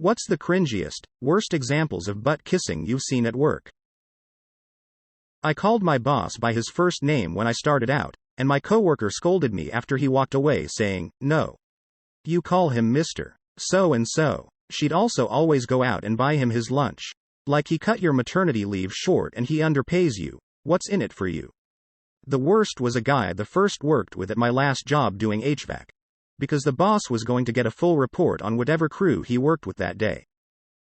What's the cringiest, worst examples of butt kissing you've seen at work? I called my boss by his first name when I started out, and my coworker scolded me after he walked away saying, "No. You call him Mr. So-and-so." She'd also always go out and buy him his lunch. Like he cut your maternity leave short and he underpays you. What's in it for you? The worst was a guy I first worked with at my last job doing HVAC. Because the boss was going to get a full report on whatever crew he worked with that day.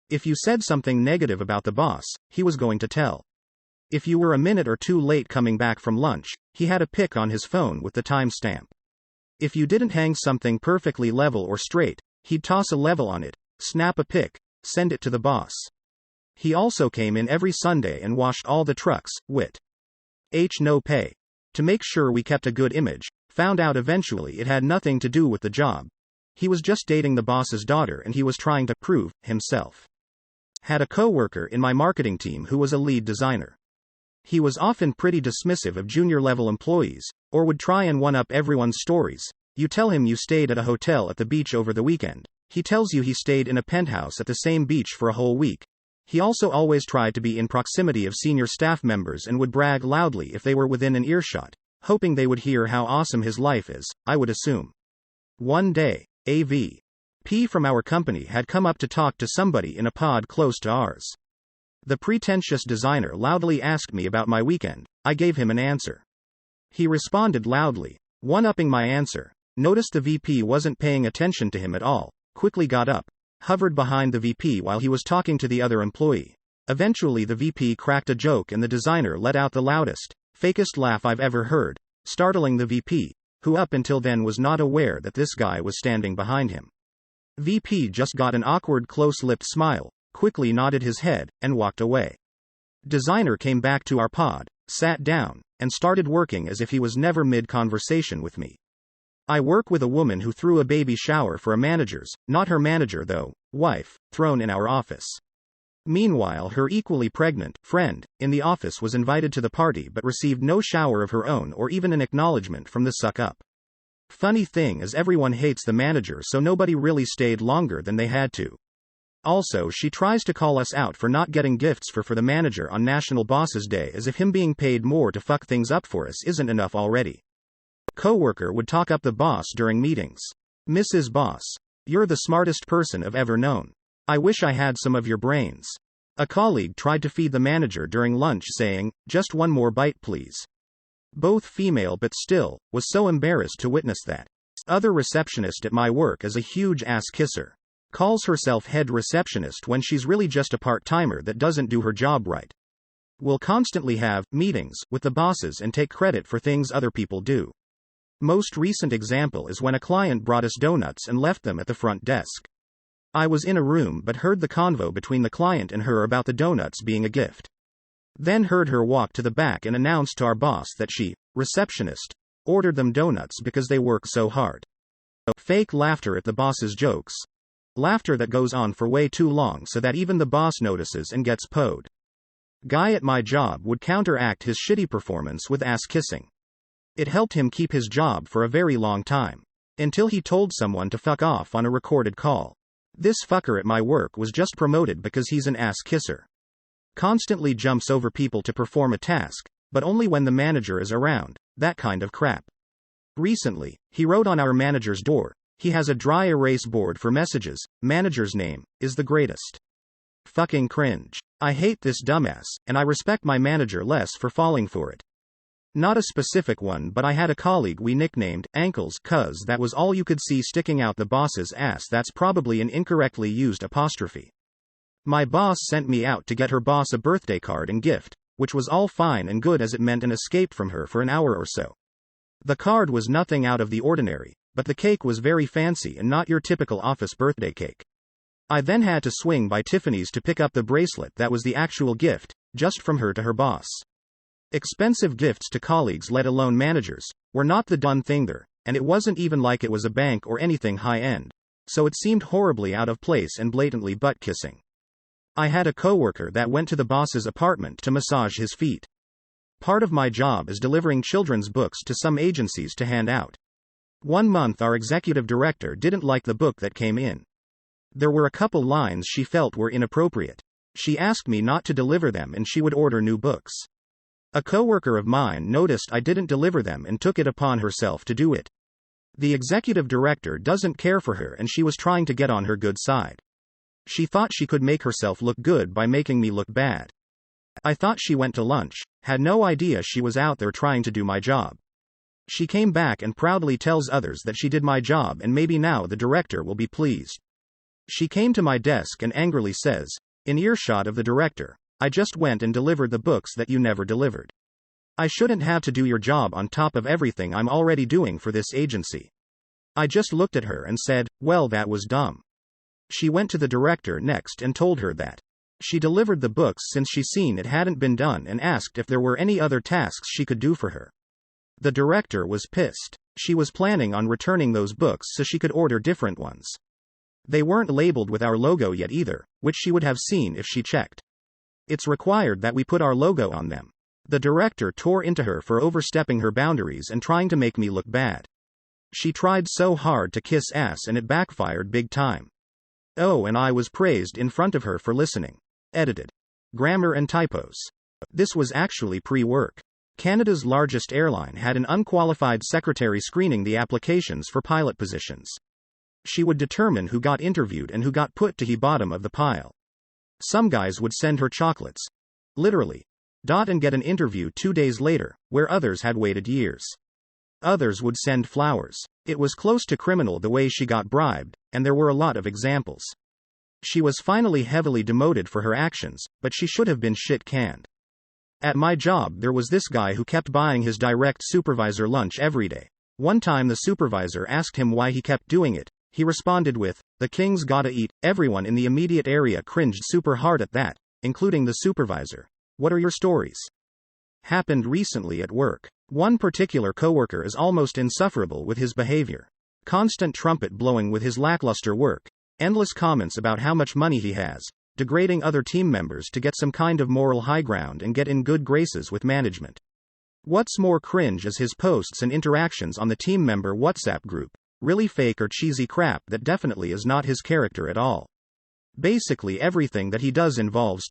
If you said something negative about the boss, he was going to tell. If you were a minute or two late coming back from lunch, he had a pic on his phone with the timestamp. If you didn't hang something perfectly level or straight, he'd toss a level on it, snap a pic, send it to the boss. He also came in every Sunday and washed all the trucks, no pay. To make sure we kept a good image. Found out eventually it had nothing to do with the job. He was just dating the boss's daughter and he was trying to prove himself. Had a coworker in my marketing team who was a lead designer. He was often pretty dismissive of junior-level employees, or would try and one-up everyone's stories. You tell him you stayed at a hotel at the beach over the weekend. He tells you he stayed in a penthouse at the same beach for a whole week. He also always tried to be in proximity of senior staff members and would brag loudly if they were within an earshot, hoping they would hear how awesome his life is, I would assume. One day, a VP from our company had come up to talk to somebody in a pod close to ours. The pretentious designer loudly asked me about my weekend. I gave him an answer. He responded loudly, one-upping my answer, noticed the VP wasn't paying attention to him at all, quickly got up, hovered behind the VP while he was talking to the other employee. Eventually the VP cracked a joke and the designer let out the loudest, fakest laugh I've ever heard, startling the VP, who up until then was not aware that this guy was standing behind him. VP just got an awkward close-lipped smile, quickly nodded his head, and walked away. Designer came back to our pod, sat down, and started working as if he was never mid-conversation with me. I work with a woman who threw a baby shower for a manager's, not her manager though, wife, thrown in our office. Meanwhile her equally pregnant friend in the office was invited to the party but received no shower of her own or even an acknowledgement from the suck-up. Funny thing is everyone hates the manager so nobody really stayed longer than they had to. Also she tries to call us out for not getting gifts for the manager on National Bosses Day as if him being paid more to fuck things up for us isn't enough already. Coworker would talk up the boss during meetings. "Mrs. Boss, you're the smartest person I've ever known. I wish I had some of your brains." A colleague tried to feed the manager during lunch saying, "Just one more bite please." Both female but still, was so embarrassed to witness that. Other receptionist at my work is a huge ass kisser. Calls herself head receptionist when she's really just a part-timer that doesn't do her job right. Will constantly have meetings with the bosses and take credit for things other people do. Most recent example is when a client brought us donuts and left them at the front desk. I was in a room but heard the convo between the client and her about the donuts being a gift. Then heard her walk to the back and announce to our boss that she, receptionist, ordered them donuts because they work so hard. Fake laughter at the boss's jokes. Laughter that goes on for way too long so that even the boss notices and gets PO'd. Guy at my job would counteract his shitty performance with ass kissing. It helped him keep his job for a very long time. Until he told someone to fuck off on a recorded call. This fucker at my work was just promoted because he's an ass kisser. Constantly jumps over people to perform a task, but only when the manager is around, that kind of crap. Recently, he wrote on our manager's door, he has a dry erase board for messages, manager's name, is the greatest. Fucking cringe. I hate this dumbass, and I respect my manager less for falling for it. Not a specific one but I had a colleague we nicknamed, Ankles, 'cause that was all you could see sticking out the boss's ass. That's probably an incorrectly used apostrophe. My boss sent me out to get her boss a birthday card and gift, which was all fine and good as it meant an escape from her for an hour or so. The card was nothing out of the ordinary, but the cake was very fancy and not your typical office birthday cake. I then had to swing by Tiffany's to pick up the bracelet that was the actual gift, just from her to her boss. Expensive gifts to colleagues, let alone managers, were not the done thing there, and it wasn't even like it was a bank or anything high-end, so it seemed horribly out of place and blatantly butt-kissing. I had a coworker that went to the boss's apartment to massage his feet. Part of my job is delivering children's books to some agencies to hand out. One month our executive director didn't like the book that came in. There were a couple lines she felt were inappropriate. She asked me not to deliver them and she would order new books. A coworker of mine noticed I didn't deliver them and took it upon herself to do it. The executive director doesn't care for her and she was trying to get on her good side. She thought she could make herself look good by making me look bad. I thought she went to lunch, had no idea she was out there trying to do my job. She came back and proudly tells others that she did my job and maybe now the director will be pleased. She came to my desk and angrily says, in earshot of the director, I just went and delivered the books that you never delivered. I shouldn't have to do your job on top of everything I'm already doing for this agency. I just looked at her and said, well, that was dumb. She went to the director next and told her that she delivered the books since she seen it hadn't been done and asked if there were any other tasks she could do for her. The director was pissed. She was planning on returning those books so she could order different ones. They weren't labeled with our logo yet either, which she would have seen if she checked. It's required that we put our logo on them. The director tore into her for overstepping her boundaries and trying to make me look bad. She tried so hard to kiss ass and it backfired big time. Oh, and I was praised in front of her for listening. Edited. Grammar and typos. This was actually pre-work. Canada's largest airline had an unqualified secretary screening the applications for pilot positions. She would determine who got interviewed and who got put to the bottom of the pile. Some guys would send her chocolates. Literally. And get an interview 2 days later, where others had waited years. Others would send flowers. It was close to criminal the way she got bribed, and there were a lot of examples. She was finally heavily demoted for her actions, but she should have been shit-canned. At my job there was this guy who kept buying his direct supervisor lunch every day. One time the supervisor asked him why he kept doing it. He responded with, "The king's gotta eat." Everyone in the immediate area cringed super hard at that, including the supervisor. What are your stories? Happened recently at work. One particular coworker is almost insufferable with his behavior. Constant trumpet blowing with his lackluster work. Endless comments about how much money he has. Degrading other team members to get some kind of moral high ground and get in good graces with management. What's more cringe is his posts and interactions on the team member WhatsApp group. Really fake or cheesy crap that definitely is not his character at all. Basically everything that he does involves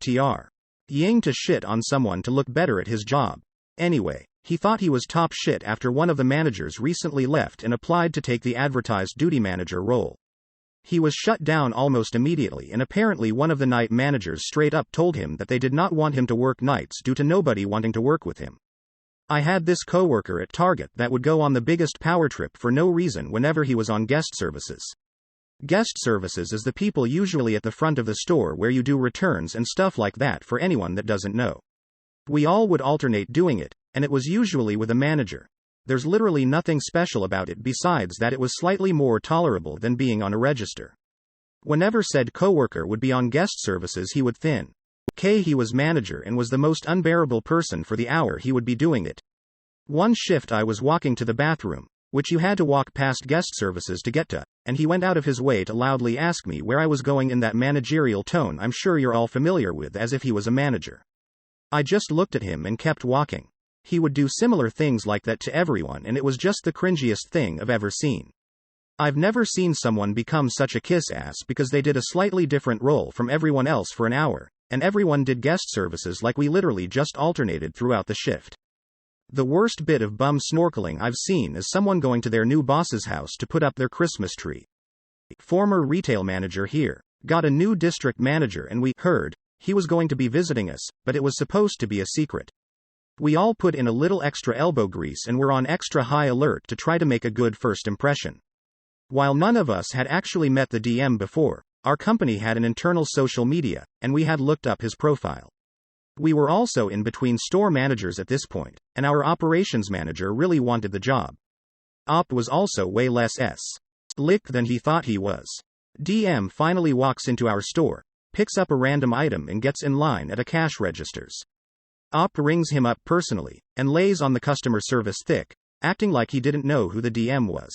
ying to shit on someone to look better at his job. Anyway, he thought he was top shit after one of the managers recently left and applied to take the advertised duty manager role. He was shut down almost immediately and apparently one of the night managers straight up told him that they did not want him to work nights due to nobody wanting to work with him. I had this coworker at Target that would go on the biggest power trip for no reason whenever he was on guest services. Guest services is the people usually at the front of the store where you do returns and stuff like that for anyone that doesn't know. We all would alternate doing it, and it was usually with a manager. There's literally nothing special about it besides that it was slightly more tolerable than being on a register. Whenever said coworker would be on guest services he would he was manager and was the most unbearable person for the hour he would be doing it. One shift I was walking to the bathroom, which you had to walk past guest services to get to, and he went out of his way to loudly ask me where I was going in that managerial tone I'm sure you're all familiar with, as if he was a manager. I just looked at him and kept walking. He would do similar things like that to everyone and it was just the cringiest thing I've ever seen. I've never seen someone become such a kiss ass because they did a slightly different role from everyone else for an hour, and everyone did guest services like we literally just alternated throughout the shift. The worst bit of bum snorkeling I've seen is someone going to their new boss's house to put up their Christmas tree. Former retail manager here. Got a new district manager and we heard he was going to be visiting us, but it was supposed to be a secret. We all put in a little extra elbow grease and were on extra high alert to try to make a good first impression. While none of us had actually met the DM before, our company had an internal social media, and we had looked up his profile. We were also in between store managers at this point, and our operations manager really wanted the job. Op was also way less slick than he thought he was. DM finally walks into our store, picks up a random item and gets in line at a cash registers. Op rings him up personally, and lays on the customer service thick, acting like he didn't know who the DM was.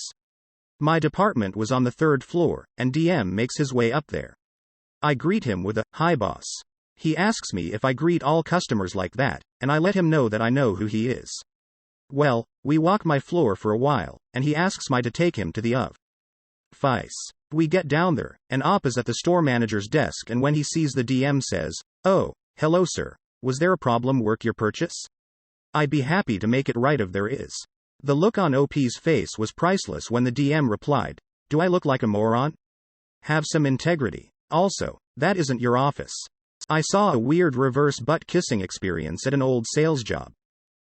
My department was on the 3rd floor, and DM makes his way up there. I greet him with a, "Hi boss." He asks me if I greet all customers like that, and I let him know that I know who he is. Well, we walk my floor for a while, and he asks me to take him to the office. We get down there, and Op is at the store manager's desk, and when he sees the DM says, "Oh, hello sir. Was there a problem work your purchase? I'd be happy to make it right if there is." The look on OP's face was priceless when the DM replied, "Do I look like a moron? Have some integrity. Also, that isn't your office." I saw a weird reverse butt kissing experience at an old sales job.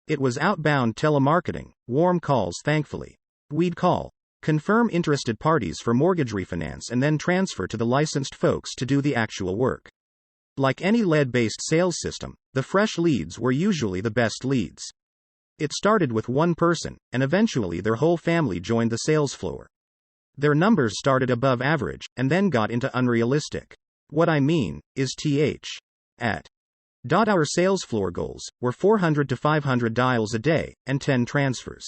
It was outbound telemarketing, warm calls thankfully. We'd call, confirm interested parties for mortgage refinance, and then transfer to the licensed folks to do the actual work. Like any lead-based sales system, the fresh leads were usually the best leads. It started with one person, and eventually their whole family joined the sales floor. Their numbers started above average, and then got into unrealistic. What I mean, is at. Our sales floor goals were 400 to 500 dials a day, and 10 transfers.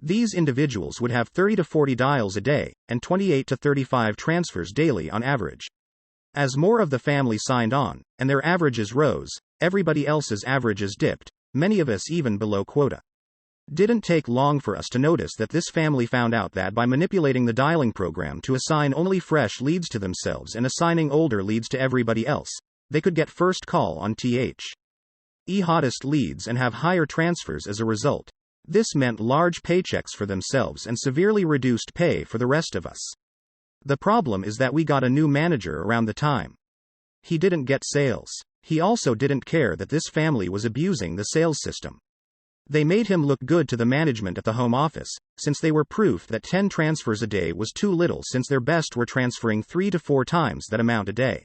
These individuals would have 30 to 40 dials a day, and 28 to 35 transfers daily on average. As more of the family signed on, and their averages rose, everybody else's averages dipped, many of us even below quota. Didn't take long for us to notice that this family found out that by manipulating the dialing program to assign only fresh leads to themselves and assigning older leads to everybody else, they could get first call on hottest leads and have higher transfers as a result. This meant large paychecks for themselves and severely reduced pay for the rest of us. The problem is that we got a new manager around the time. He didn't get sales. He also didn't care that this family was abusing the sales system. They made him look good to the management at the home office, since they were proof that 10 transfers a day was too little, since their best were transferring 3 to 4 times that amount a day.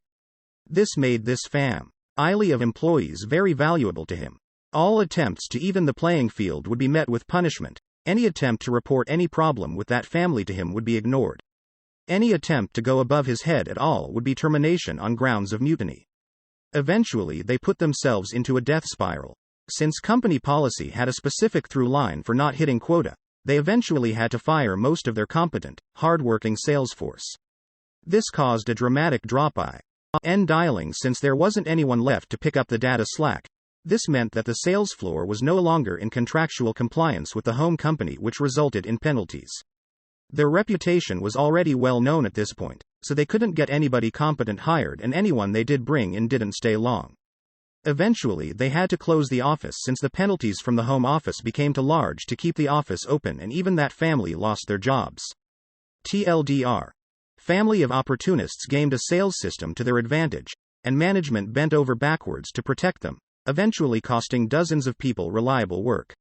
This made this family of employees very valuable to him. All attempts to even the playing field would be met with punishment. Any attempt to report any problem with that family to him would be ignored. Any attempt to go above his head at all would be termination on grounds of mutiny. Eventually they put themselves into a death spiral. Since company policy had a specific through line for not hitting quota, they eventually had to fire most of their competent, hard-working sales force. This caused a dramatic drop-in dialing since there wasn't anyone left to pick up the data slack. This meant that the sales floor was no longer in contractual compliance with the home company, which resulted in penalties. Their reputation was already well known at this point, so they couldn't get anybody competent hired, and anyone they did bring in didn't stay long. Eventually they had to close the office since the penalties from the home office became too large to keep the office open, and even that family lost their jobs. TLDR. Family of opportunists gamed a sales system to their advantage, and management bent over backwards to protect them, eventually costing dozens of people reliable work.